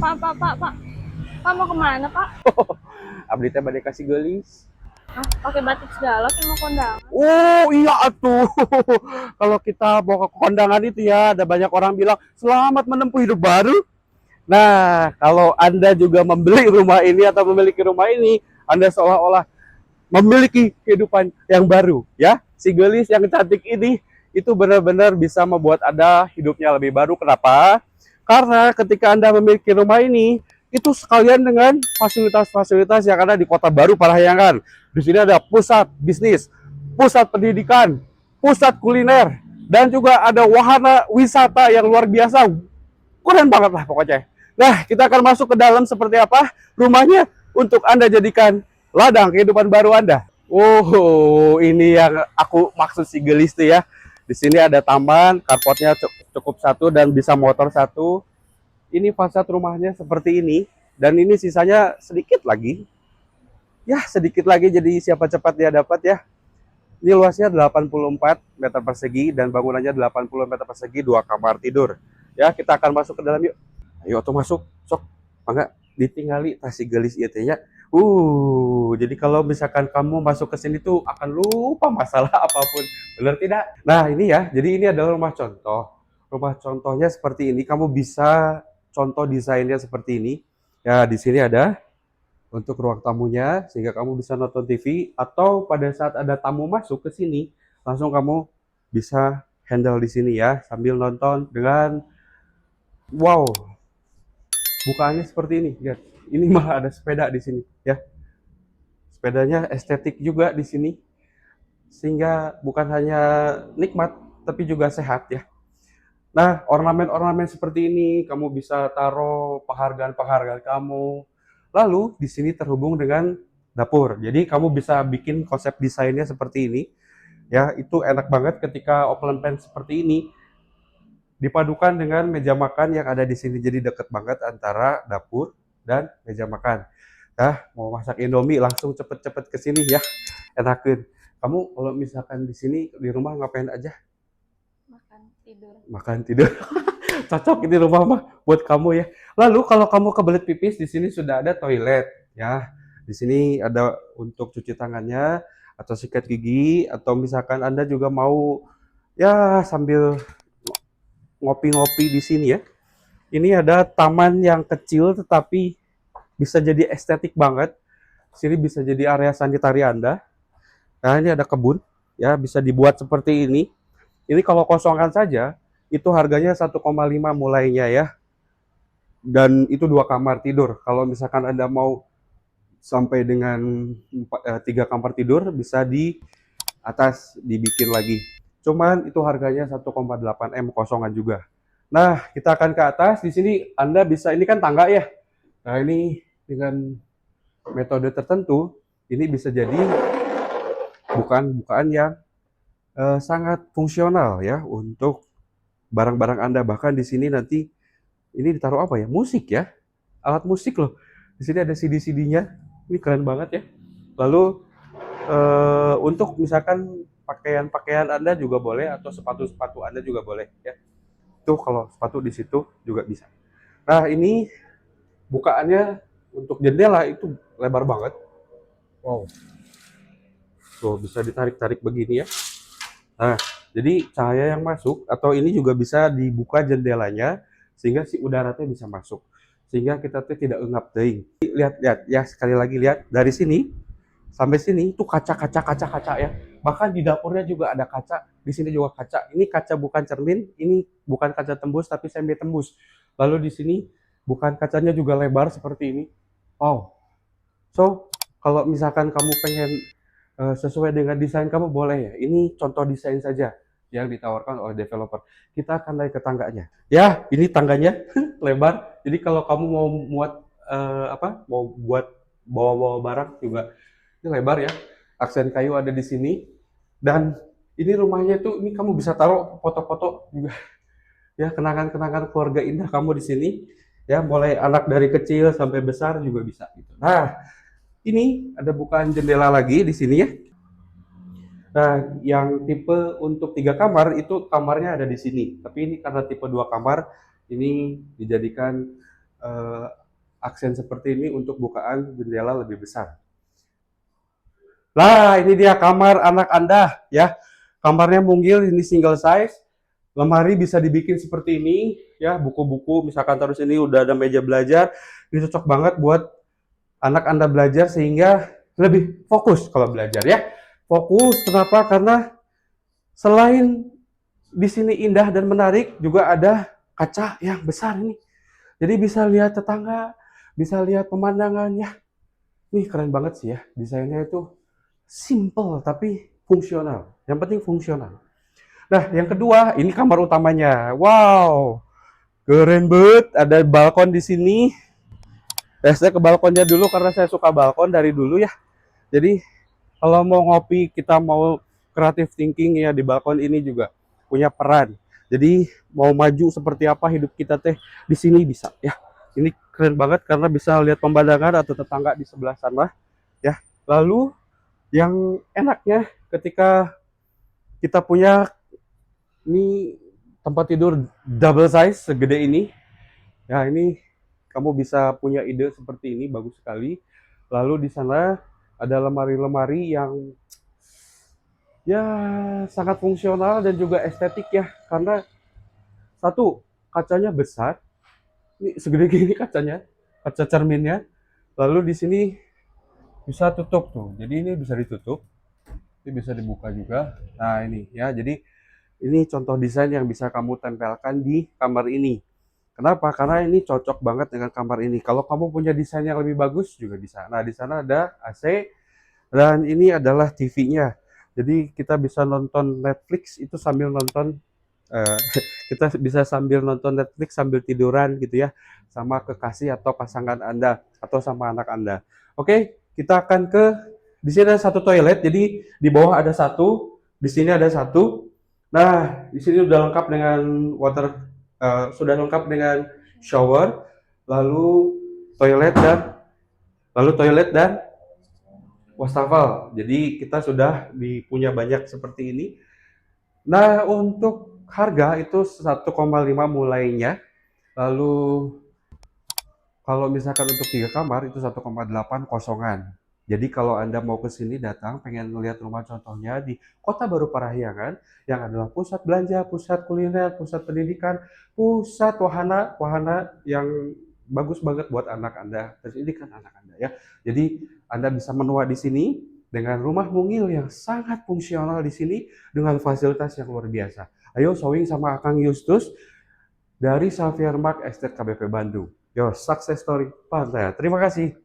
Pak. Pak mau kemana, Pak? Abdi teh bade kasih gelis. Ah, pakai batik segala kayak mau kondangan. Oh iya atuh. Kalau kita mau ke kondangan itu ya, ada banyak orang bilang selamat menempuh hidup baru. Nah, kalau Anda juga membeli rumah ini atau memiliki rumah ini, Anda seolah-olah memiliki kehidupan yang baru, ya. Si gelis yang cantik ini itu benar-benar bisa membuat Anda hidupnya lebih baru. Kenapa? Karena ketika Anda memiliki rumah ini, itu sekalian dengan fasilitas-fasilitas yang ada di Kota Baru Parahyangan. Di sini ada pusat bisnis, pusat pendidikan, pusat kuliner, dan juga ada wahana wisata yang luar biasa. Keren banget lah pokoknya. Nah, kita akan masuk ke dalam seperti apa rumahnya untuk Anda jadikan ladang kehidupan baru Anda. Oh, ini yang aku maksud si gelis tuh ya. Di sini ada taman, carportnya cukup satu dan bisa motor satu. Ini fasad rumahnya seperti ini. Dan ini sisanya sedikit lagi. Ya, sedikit lagi jadi siapa cepat dia dapat ya. Ini luasnya 84 meter persegi dan bangunannya 80 meter persegi, 2 kamar tidur. Ya, kita akan masuk ke dalam yuk. Ayo tuh masuk, sok. Mangga ditinggali tasi gelis ieu teh nya. Jadi kalau misalkan kamu masuk ke sini tuh akan lupa masalah apapun. Benar tidak? Nah, ini ya. Jadi ini adalah rumah contoh. Rumah contohnya seperti ini. Kamu bisa contoh desainnya seperti ini. Ya, di sini ada untuk ruang tamunya sehingga kamu bisa nonton TV atau pada saat ada tamu masuk ke sini langsung kamu bisa handle di sini ya sambil nonton dengan wow, bukaannya seperti ini. Lihat, ini malah ada sepeda di sini ya. Sepedanya estetik juga di sini sehingga bukan hanya nikmat tapi juga sehat ya. Nah, ornamen-ornamen seperti ini kamu bisa taruh penghargaan-penghargaan kamu. Lalu di sini terhubung dengan dapur. Jadi kamu bisa bikin konsep desainnya seperti ini. Ya, itu enak banget ketika open plan seperti ini dipadukan dengan meja makan yang ada di sini. Jadi deket banget antara dapur dan meja makan. Nah, mau masak Indomie langsung cepet-cepet ke sini ya. Enakin. Kamu kalau misalkan di sini di rumah ngapain aja? Makan, tidur. Makan tidur. Cocok ini rumah mah buat kamu ya. Lalu kalau kamu kebelet pipis di sini sudah ada toilet ya. Di sini ada untuk cuci tangannya atau sikat gigi atau misalkan Anda juga mau ya sambil ngopi-ngopi di sini ya. Ini ada taman yang kecil tetapi bisa jadi estetik banget. Sini bisa jadi area sanitari Anda. Nah, ini ada kebun ya, bisa dibuat seperti ini. Ini kalau kosongkan saja itu harganya 1,5 mulainya ya. Dan itu 2 kamar tidur. Kalau misalkan Anda mau sampai dengan 3 kamar tidur bisa di atas dibikin lagi. Cuman itu harganya 1,8 M kosongan juga. Nah, kita akan ke atas. Di sini Anda bisa, ini kan tangga ya. Nah, ini dengan metode tertentu, ini bisa jadi bukaan yang sangat fungsional ya untuk barang-barang Anda. Bahkan di sini nanti ini ditaruh apa ya? Musik ya. Alat musik loh. Di sini ada CD-CD-nya. Ini keren banget ya. Lalu untuk misalkan pakaian-pakaian Anda juga boleh atau sepatu-sepatu Anda juga boleh ya. Itu kalau sepatu di situ juga bisa. Nah, ini bukaannya untuk jendela itu lebar banget. Wow. Tuh bisa ditarik-tarik begini ya. Nah, jadi cahaya yang masuk atau ini juga bisa dibuka jendelanya sehingga si udaranya bisa masuk. Sehingga kita tuh tidak engap teuing. Lihat-lihat ya, sekali lagi lihat dari sini sampai sini itu kaca ya. Bahkan di dapurnya juga ada kaca, di sini juga kaca. Ini kaca bukan cermin, ini bukan kaca tembus tapi semi tembus. Lalu di sini bukan kacanya juga lebar seperti ini. Wow. So, kalau misalkan kamu pengen sesuai dengan desain kamu boleh ya. Ini contoh desain saja yang ditawarkan oleh developer. Kita akan naik ke tangganya. Ya, ini tangganya lebar. Jadi kalau kamu mau muat mau buat bawa-bawa barang juga ini lebar ya. Aksen kayu ada di sini dan ini rumahnya tuh ini kamu bisa taruh foto-foto juga ya, kenangan-kenangan keluarga indah kamu di sini ya, mulai anak dari kecil sampai besar juga bisa gitu. Nah, ini ada bukaan jendela lagi di sini ya. Nah, yang tipe untuk 3 kamar itu kamarnya ada di sini. Tapi ini karena tipe 2 kamar, ini dijadikan eh, aksen seperti ini untuk bukaan jendela lebih besar. Nah, ini dia kamar anak Anda ya. Kamarnya mungil, ini single size. Lemari bisa dibikin seperti ini ya, buku-buku misalkan terus ini udah ada meja belajar. Ini cocok banget buat anak Anda belajar sehingga lebih fokus kalau belajar ya. Fokus kenapa? Karena selain di sini indah dan menarik, juga ada kaca yang besar ini. Jadi bisa lihat tetangga, bisa lihat pemandangannya. Nih keren banget sih ya. Desainnya itu simple tapi fungsional. Yang penting fungsional. Nah, yang kedua, ini kamar utamanya. Wow, keren banget. Ada balkon di sini. Saya ke balkonnya dulu karena saya suka balkon dari dulu ya. Jadi kalau mau ngopi, kita mau creative thinking ya, di balkon ini juga punya peran. Jadi mau maju seperti apa hidup kita teh di sini bisa ya. Ini keren banget karena bisa lihat pemandangan atau tetangga di sebelah sana ya. Lalu yang enaknya ketika kita punya ini tempat tidur double size segede ini. Ya, ini kamu bisa punya ide seperti ini, bagus sekali. Lalu di sana ada lemari-lemari yang ya sangat fungsional dan juga estetik ya. Karena satu, kacanya besar. Ini segede gini kacanya, kaca cerminnya. Lalu di sini bisa tutup tuh. Jadi ini bisa ditutup. Ini bisa dibuka juga. Nah, ini ya. Jadi ini contoh desain yang bisa kamu tempelkan di kamar ini. Kenapa? Karena ini cocok banget dengan kamar ini. Kalau kamu punya desain yang lebih bagus juga bisa. Nah, di sana ada AC dan ini adalah TV-nya. Jadi kita bisa nonton Netflix itu sambil nonton eh, kita bisa sambil nonton Netflix sambil tiduran gitu ya sama kekasih atau pasangan Anda atau sama anak Anda. Oke, kita akan ke di sini ada satu toilet. Jadi di bawah ada satu, di sini ada satu. Nah, di sini sudah lengkap dengan sudah lengkap dengan shower, lalu toilet dan wastafel. Jadi kita sudah punya banyak seperti ini. Nah, untuk harga itu 1,5 mulainya. Lalu kalau misalkan untuk 3 kamar itu 1,8 kosongan. Jadi kalau Anda mau ke sini datang pengen melihat rumah contohnya di Kota Baru Parahyangan yang adalah pusat belanja, pusat kuliner, pusat pendidikan, pusat wahana yang bagus banget buat anak Anda. Pendidikan anak Anda ya. Jadi Anda bisa menua di sini dengan rumah mungil yang sangat fungsional di sini dengan fasilitas yang luar biasa. Ayo showing sama Akang Justus dari Xavier Mark Estate KBP Bandung. Yo, success story Pantai. Terima kasih.